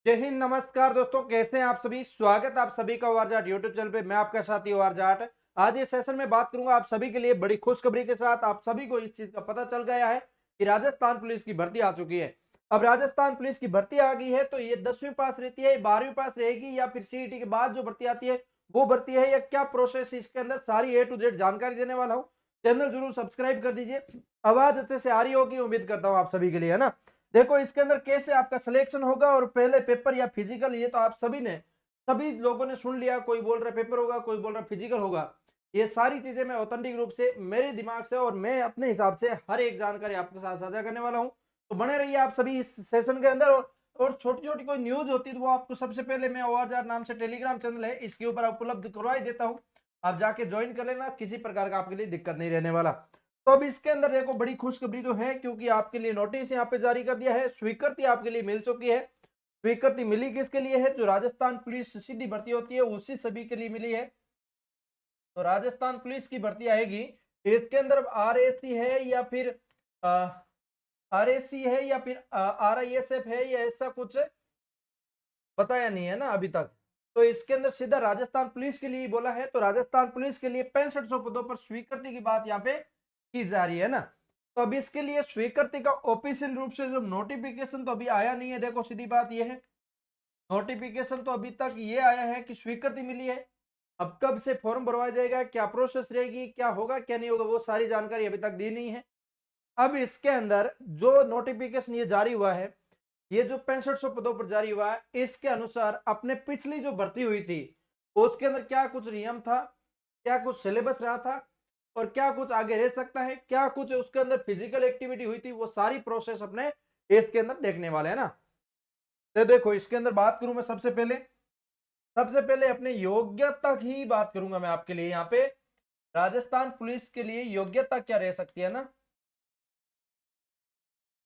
जय हिंद, नमस्कार दोस्तों, कैसे हैं आप सभी। स्वागत है आप सभी का ओआर जाट यूट्यूब चैनल पे। मैं आपका साथी ओआर जाट। आज इस सेशन में बात करूंगा आप सभी के लिए बड़ी खुशखबरी के साथ। आप सभी को इस चीज का पता चल गया है कि राजस्थान पुलिस की भर्ती आ चुकी है। अब राजस्थान पुलिस की भर्ती आ गई है तो ये 10वीं पास रहती है, 12वीं पास रहेगी या फिर सीईटी के बाद जो भर्ती आती है वो भर्ती है, या क्या प्रोसेस इसके अंदर, सारी ए टू जेड जानकारी देने वाला हूँ। चैनल जरूर सब्सक्राइब कर दीजिए। आवाज अच्छे से आ रही होगी उम्मीद करता हूँ आप सभी के लिए, है ना। देखो इसके अंदर कैसे आपका सिलेक्शन होगा और पहले पेपर या फिजिकल, ये तो आप सभी लोगों ने सुन लिया। कोई बोल रहा पेपर होगा, कोई बोल रहा फिजिकल होगा। ये सारी चीजें मैं ऑथेंटिक रूप से मेरे दिमाग से और मैं अपने हिसाब से हर एक जानकारी आपके साथ साझा करने वाला हूं। तो बने रहिए आप सभी इस सेशन के अंदर। और छोटी छोटी कोई न्यूज होती है तो वो आपको सबसे पहले, मैं ओआरजार नाम से टेलीग्राम चैनल है इसके ऊपर उपलब्ध करवा ही देता हूं। आप जाके ज्वाइन कर लेना, किसी प्रकार का आपके लिए दिक्कत नहीं रहने वाला। तो अब इसके अंदर देखो बड़ी खुशखबरी तो है, क्योंकि आपके लिए नोटिस यहाँ पे जारी कर दिया है। स्वीकृति आपके लिए मिल चुकी है। स्वीकृति मिली किसके लिए है? जो राजस्थान पुलिस सीधी भर्ती होती है उसी सभी के लिए मिली है। तो राजस्थान पुलिस की भर्ती आएगी, इसके अंदर आरएसी है या फिर आरएसी है या फिर आरआईएसएफ है, या ऐसा कुछ बताया नहीं है ना अभी तक। तो इसके अंदर सीधा राजस्थान पुलिस के लिए बोला है। तो राजस्थान पुलिस के लिए 6500 पदों पर स्वीकृति की बात यहाँ पे की जा रही है ना। तो अभी इसके लिए स्वीकृति का ऑफिशियल रूप से जो नोटिफिकेशन तो अभी आया नहीं है। देखो सीधी बात यह है, नोटिफिकेशन तो अभी तक ये आया है कि स्वीकृति मिली है। अब कब से फॉर्म भरवाया जाएगा, क्या प्रोसेस रहेगी, क्या होगा क्या नहीं होगा, वो सारी जानकारी अभी तक दी नहीं है। अब इसके अंदर जो नोटिफिकेशन ये जारी हुआ है, ये जो 6500 पदों पर जारी हुआ है, इसके अनुसार अपने पिछली जो भर्ती हुई थी उसके अंदर क्या कुछ नियम था, क्या कुछ सिलेबस रहा था, और क्या कुछ आगे रह सकता है, क्या कुछ उसके अंदर फिजिकल एक्टिविटी हुई थी, वो सारी प्रोसेस अपने इसके अंदर देखने वाले हैं ना। तो देखो इसके अंदर बात करूं मैं सबसे पहले अपने योग्यता की बात करूंगा मैं आपके लिए यहाँ पे। राजस्थान पुलिस के लिए योग्यता क्या रह सकती है ना।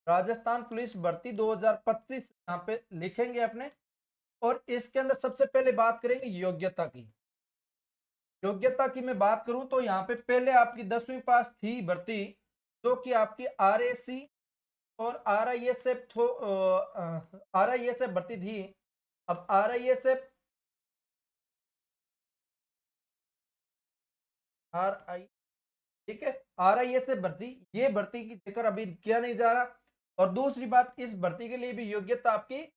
राजस्थान पुलिस भर्ती 2025 यहाँ पे लिखेंगे अपने। और इसके अंदर सबसे पहले बात करेंगे योग्यता की। योग्यता की मैं बात करूं तो यहाँ पे पहले आपकी 10वीं पास थी भर्ती, जो कि आपकी आरएसी और आरआईएसएफ भर्ती थी। अब आरआईएसएफ आर आई ठीक है, आरआईएसएफ भर्ती, ये भर्ती की जिक्र अभी किया नहीं जा रहा। और दूसरी बात, इस भर्ती के लिए भी योग्यता आपकी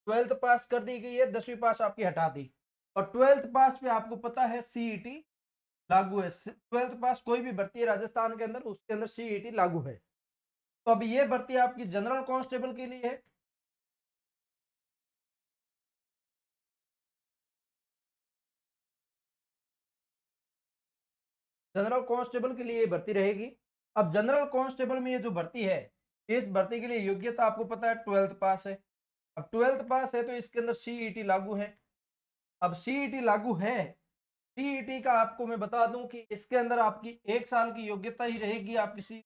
12th पास कर दी गई है, 10वीं पास आपकी हटा दी। और 12th पास पे आपको पता है सीईटी लागू है। 12th पास कोई भी भर्ती है राजस्थान के अंदर, उसके अंदर सीईटी लागू है। तो अब ये भर्ती आपकी जनरल कांस्टेबल के लिए है। जनरल कांस्टेबल के लिए ये भर्ती रहेगी। अब जनरल कांस्टेबल में ये जो भर्ती है, इस भर्ती के लिए योग्यता आपको पता है 12th पास है। अब 12th पास है तो इसके अंदर सीईटी लागू है। अब सीईटी लागू है, सीईटी का आपको मैं बता दूं कि इसके अंदर आपकी 1 साल की योग्यता ही रहेगी आपकी सी,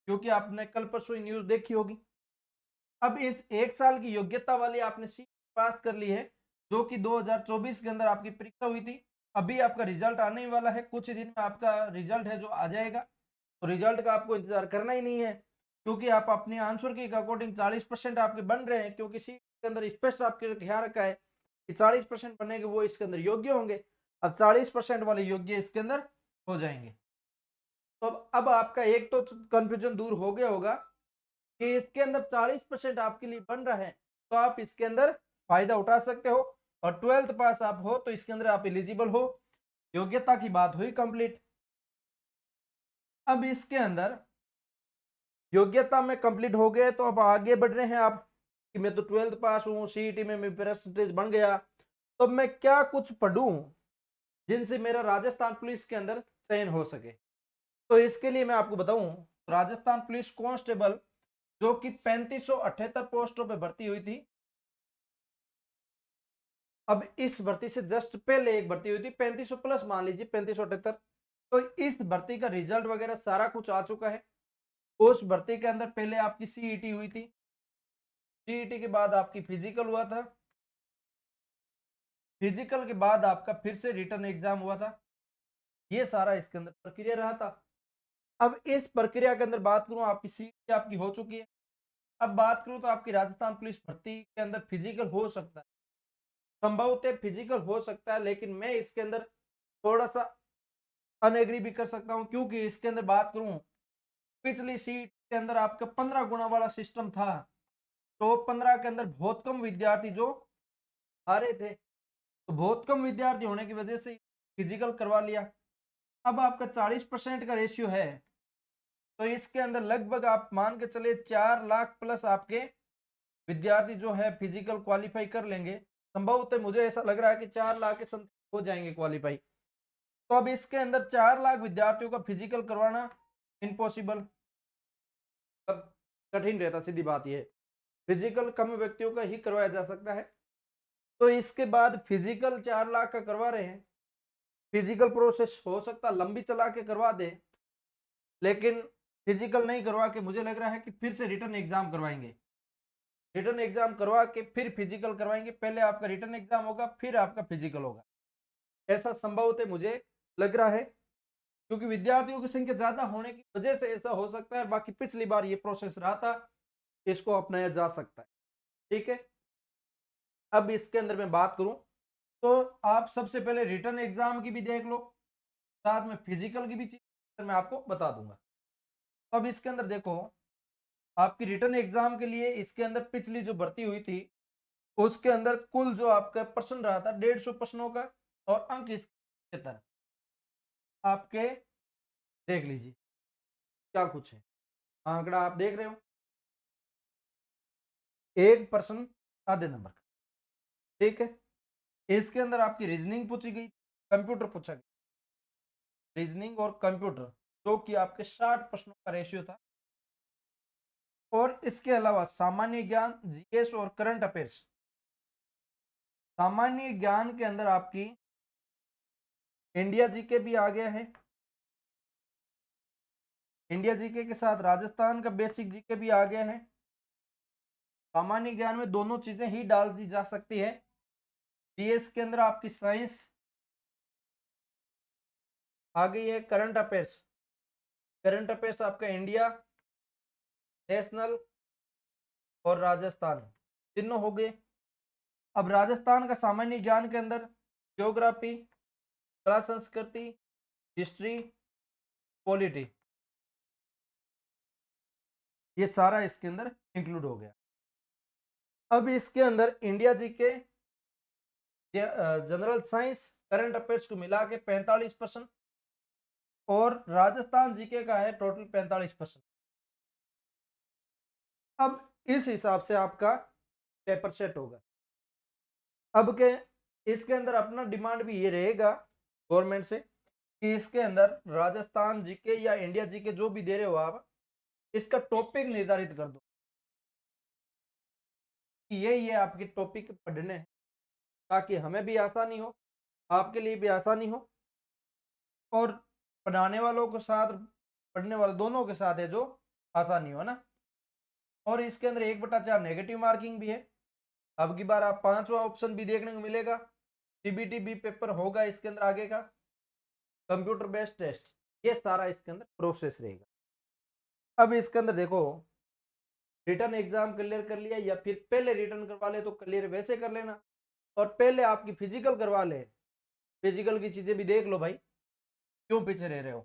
क्योंकि आपने कल परसों न्यूज देखी होगी। अब इस 1 साल की योग्यता वाली आपने सी पास कर ली है, जो कि 2024 के अंदर आपकी परीक्षा हुई थी। अभी आपका रिजल्ट आने ही वाला है, कुछ ही दिन में आपका रिजल्ट है जो आ जाएगा। तो रिजल्ट का आपको इंतजार करना ही नहीं है, क्योंकि आप अपने आंसर के अकॉर्डिंग 40% आपके बन रहे हैं, क्योंकि सी के अंदर स्पष्ट आपके ख्याल रखा है कि 40% बनेंगे वो इसके अंदर योग्य होंगे। अब 40% वाले योग्य इसके अंदर हो जाएंगे। तो अब आपका एक तो कंफ्यूजन दूर हो गया होगा कि इसके अंदर 40% आपके लिए बन रहा है, तो आप इसके अंदर फायदा उठा सकते हो। और 12th पास आप हो तो इसके अंदर आप एलिजिबल हो। योग्यता की बात हुई कंप्लीट। अब इसके अंदर योग्यता में कंप्लीट हो गए तो अब आगे बढ़ रहे हैं आप कि मैं तो 12th पास हूँ, सीईटी में मेरा परसेंटेज बन गया, तो मैं क्या कुछ पढ़ूं जिनसे मेरा राजस्थान पुलिस के अंदर चयन हो सके। तो इसके लिए मैं आपको बताऊं, राजस्थान पुलिस कांस्टेबल जो कि 3578 पोस्टों पे भर्ती हुई थी। अब इस भर्ती से जस्ट पहले एक भर्ती हुई थी 3500 प्लस, मान लीजिए 3578। तो इस भर्ती का रिजल्ट वगैरह सारा कुछ आ चुका है। उस भर्ती के अंदर पहले आपकी सीईटी हुई थी, सीईटी के बाद आपकी फिजिकल हुआ था, फिजिकल के बाद आपका फिर से रिटर्न एग्जाम हुआ था। ये सारा इसके अंदर प्रक्रिया रहा था। अब इस प्रक्रिया के अंदर बात करूं, आपकी सीईटी आपकी हो चुकी है। अब बात करूं तो आपकी राजस्थान पुलिस भर्ती के अंदर फिजिकल हो सकता है, संभवतः फिजिकल हो सकता है, लेकिन मैं इसके अंदर थोड़ा सा अनएग्री भी कर सकता हूं, क्योंकि इसके अंदर बात करूं पिछली सीट के अंदर आपका 15 गुना वाला सिस्टम था, तो 15 के अंदर बहुत कम विद्यार्थी जो आ रहे थे, तो बहुत कम विद्यार्थी होने की वजह से फिजिकल करवा लिया। अब आपका 40% का रेशियो है, तो इसके अंदर लगभग आप मान के चले 4 लाख प्लस आपके विद्यार्थी जो है फिजिकल क्वालिफाई कर लेंगे। संभवतः मुझे ऐसा लग रहा है कि 4 लाख के समथिंग हो जाएंगे क्वालिफाई। तो अब इसके अंदर 4 लाख विद्यार्थियों का फिजिकल करवाना इम्पॉसिबल, कठिन रहता, सीधी बात यह। फिजिकल कम व्यक्तियों का ही करवाया जा सकता है। तो इसके बाद फिजिकल 4 लाख का करवा रहे हैं। फिजिकल प्रोसेस हो सकता लंबी चला के करवा दे, लेकिन फिजिकल नहीं करवा के मुझे लग रहा है कि फिर से रिटर्न एग्जाम करवाएंगे। रिटर्न एग्जाम करवा के फिर फिजिकल करवाएंगे। पहले आपका रिटर्न एग्जाम होगा, फिर आपका फिजिकल होगा, ऐसा संभवतः मुझे लग रहा है, क्योंकि विद्यार्थियों की संख्या ज्यादा होने की वजह से ऐसा हो सकता है। बाकी पिछली बार ये प्रोसेस रहा था, इसको अपनाया जा सकता है। ठीक है, अब इसके अंदर मैं बात करूं तो आप सबसे पहले रिटर्न एग्जाम की भी देख लो, साथ में फिजिकल की भी चीज मैं आपको बता दूंगा। तो अब इसके अंदर देखो, आपकी रिटर्न एग्जाम के लिए इसके अंदर पिछली जो भर्ती हुई थी उसके अंदर कुल जो आपका प्रश्न रहा था 150 प्रश्नों का, और अंक इसके अंदर आपके देख लीजिए क्या कुछ है। आंकड़ा आप देख रहे हो, एक प्रश्न आधे नंबर का। ठीक है, इसके अंदर आपकी रीजनिंग पूछी गई, कंप्यूटर पूछा गया, रीजनिंग और कंप्यूटर, जो कि आपके 60 प्रश्नों का रेशियो था। और इसके अलावा सामान्य ज्ञान, जीएस और करंट अफेयर्स। सामान्य ज्ञान के अंदर आपकी इंडिया जीके भी आ गया है, इंडिया जीके के साथ राजस्थान का बेसिक जीके भी आ गया है। सामान्य ज्ञान में दोनों चीजें ही डाल दी जा सकती है। जीएस के अंदर आपकी साइंस आ गई है, करंट अफेयर्स, करंट अफेयर्स आपका इंडिया, नेशनल और राजस्थान तीनों हो गए। अब राजस्थान का सामान्य ज्ञान के अंदर ज्योग्राफी, कला संस्कृति, हिस्ट्री, पॉलिटी, ये सारा इसके अंदर इंक्लूड हो गया। अब इसके अंदर India GK, general science, current affairs को मिला के 45% और राजस्थान जीके का है टोटल 45%। अब इस हिसाब से आपका पेपर सेट होगा। अब के इसके अंदर अपना डिमांड भी ये रहेगा गवर्नमेंट से कि इसके अंदर राजस्थान जीके या इंडिया जीके जो भी दे रहे हो आप, इसका टॉपिक निर्धारित कर दो कि ये आपके टॉपिक पढ़ने हैं, ताकि हमें भी आसानी हो, आपके लिए भी आसानी हो, और पढ़ाने वालों के साथ पढ़ने वाले दोनों के साथ है जो आसानी हो ना। और इसके अंदर 1/4 नेगेटिव मार्किंग भी है। अब की बार आप 5वां ऑप्शन भी देखने को मिलेगा, सीबीटी बी पेपर होगा इसके अंदर आगे का, कंप्यूटर बेस्ड टेस्ट, ये सारा इसके अंदर प्रोसेस रहेगा। अब इसके अंदर देखो, रिटर्न एग्जाम क्लियर कर लिया या फिर पहले रिटर्न करवा ले तो क्लियर वैसे कर लेना, और पहले आपकी फिजिकल करवा ले। फिजिकल की चीजें भी देख लो भाई, क्यों पीछे रह रहे हो।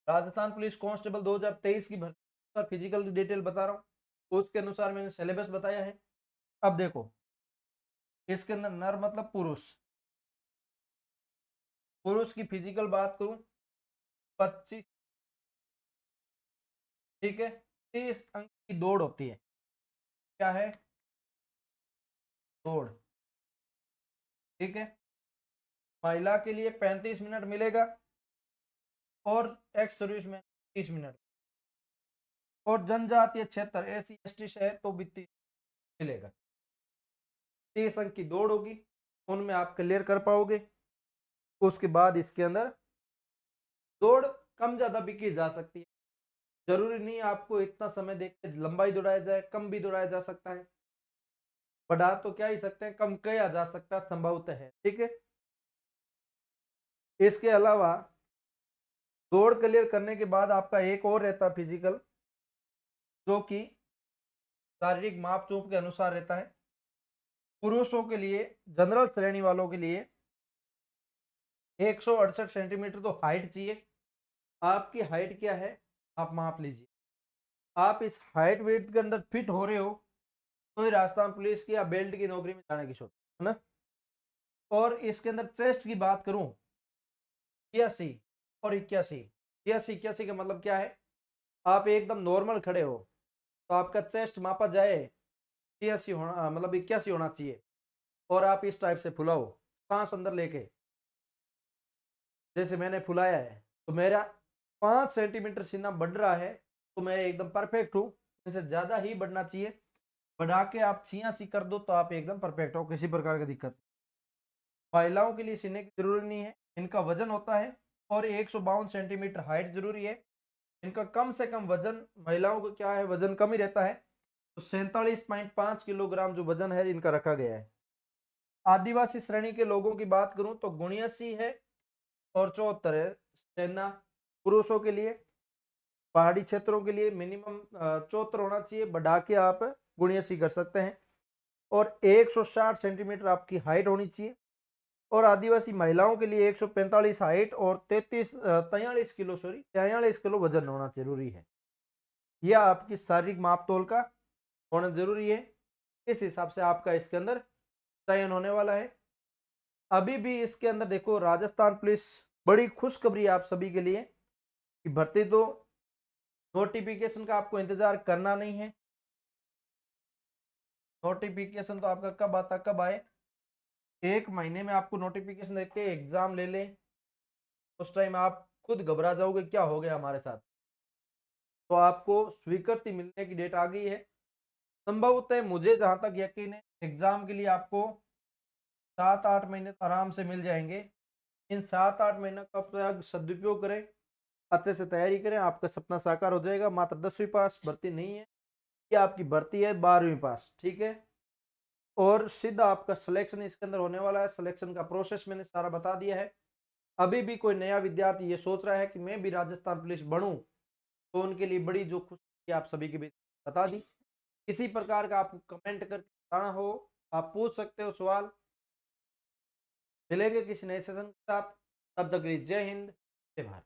राजस्थान पुलिस कांस्टेबल 2023 की भर्ती का फिजिकल की डिटेल बता रहा हूँ, उसके अनुसार मैंने सिलेबस बताया है। अब देखो, इसके अंदर नर मतलब पुरुष, पुरुष की फिजिकल बात करूं 25, ठीक है, 30 अंक की दौड़ होती है। क्या है? दौड़। ठीक है, महिला के लिए 35 मिनट मिलेगा और एक्स सर्विस में 30 मिनट, और जनजातीय क्षेत्र एसी एसटी है तो भी 30 मिलेगा। 30 अंक की दौड़ होगी, उनमें आप क्लियर कर पाओगे। उसके बाद इसके अंदर दौड़ कम ज्यादा भी की जा सकती है, जरूरी नहीं आपको इतना समय देख के लंबाई दौड़ाया जाए, कम भी दौड़ाया जा सकता है। बढ़ा तो क्या ही सकते हैं, कम किया जा सकता है, संभवतः है। ठीक है, इसके अलावा दौड़ क्लियर करने के बाद आपका एक और रहता फिजिकल, जो कि शारीरिक मापचोप के अनुसार रहता है। पुरुषों के लिए जनरल श्रेणी वालों के लिए 168 सेंटीमीटर तो हाइट चाहिए। आपकी हाइट क्या है आप माप लीजिए। आप इस हाइट वेट के अंदर फिट हो रहे हो तो ही राजस्थान पुलिस की या बेल्ट की नौकरी में जाने की सोच है ना। और इसके अंदर चेस्ट की बात करूं 81 और 81, 81 का मतलब क्या है, आप एकदम नॉर्मल खड़े हो तो आपका चेस्ट मापा जाए 83 होना मतलब 81 होना चाहिए। और आप इस टाइप से फुलाओ सांस अंदर लेके, जैसे मैंने फुलाया है तो मेरा 5 सेंटीमीटर सीना बढ़ रहा है तो मैं एकदम परफेक्ट हूँ। इनसे ज्यादा ही बढ़ना चाहिए। बढ़ा के आप 86 कर दो तो आप एकदम परफेक्ट हो, किसी प्रकार की दिक्कत। महिलाओं के लिए सीने की जरूरी नहीं है, इनका वजन होता है और 152 सेंटीमीटर हाइट जरूरी है। इनका कम से कम वजन, महिलाओं को क्या है वजन कम ही रहता है, तो 47.5 किलोग्राम जो वजन है इनका रखा गया है। आदिवासी श्रेणी के लोगों की बात करूं तो 79 है और 74 है सेना पुरुषों के लिए। पहाड़ी क्षेत्रों के लिए मिनिमम 74 होना चाहिए, बढ़ा के आप 79 कर सकते हैं। और 160 सेंटीमीटर आपकी हाइट होनी चाहिए। और आदिवासी महिलाओं के लिए 145 हाइट और 43 किलो 43 किलो वजन होना जरूरी है। यह आपकी शारीरिक माप तोल का होना जरूरी है। इस हिसाब से आपका इसके अंदर चयन होने वाला है। अभी भी इसके अंदर देखो राजस्थान पुलिस, बड़ी खुशखबरी आप सभी के लिए कि भर्ती तो नोटिफिकेशन का आपको इंतजार करना नहीं है। नोटिफिकेशन तो आपका कब आता कब आए, 1 महीने में आपको नोटिफिकेशन देके एग्जाम ले लें, उस टाइम आप खुद घबरा जाओगे क्या हो गया हमारे साथ। तो आपको स्वीकृति मिलने की डेट आ गई है। संभवतः मुझे जहां तक यकीन है एग्जाम के लिए आपको 7-8 महीने तो आराम से मिल जाएंगे। इन 7-8 महीने का आप सदुपयोग करें, अच्छे से तैयारी करें, आपका सपना साकार हो जाएगा। मात्र 10वीं पास भर्ती नहीं है, ये आपकी भर्ती है 12वीं पास, ठीक है। और सीधा आपका सिलेक्शन इसके अंदर होने वाला है। सिलेक्शन का प्रोसेस मैंने सारा बता दिया है। अभी भी कोई नया विद्यार्थी ये सोच रहा है कि मैं भी राजस्थान पुलिस बनूं तो उनके लिए बड़ी जो खुशी आप सभी के बीच बता दी। किसी प्रकार का आपको कमेंट करके बताना हो आप पूछ सकते हो सवाल। मिलेंगे किसी नए सेशन के साथ, तब तक के लिए जय हिंद जय भारत।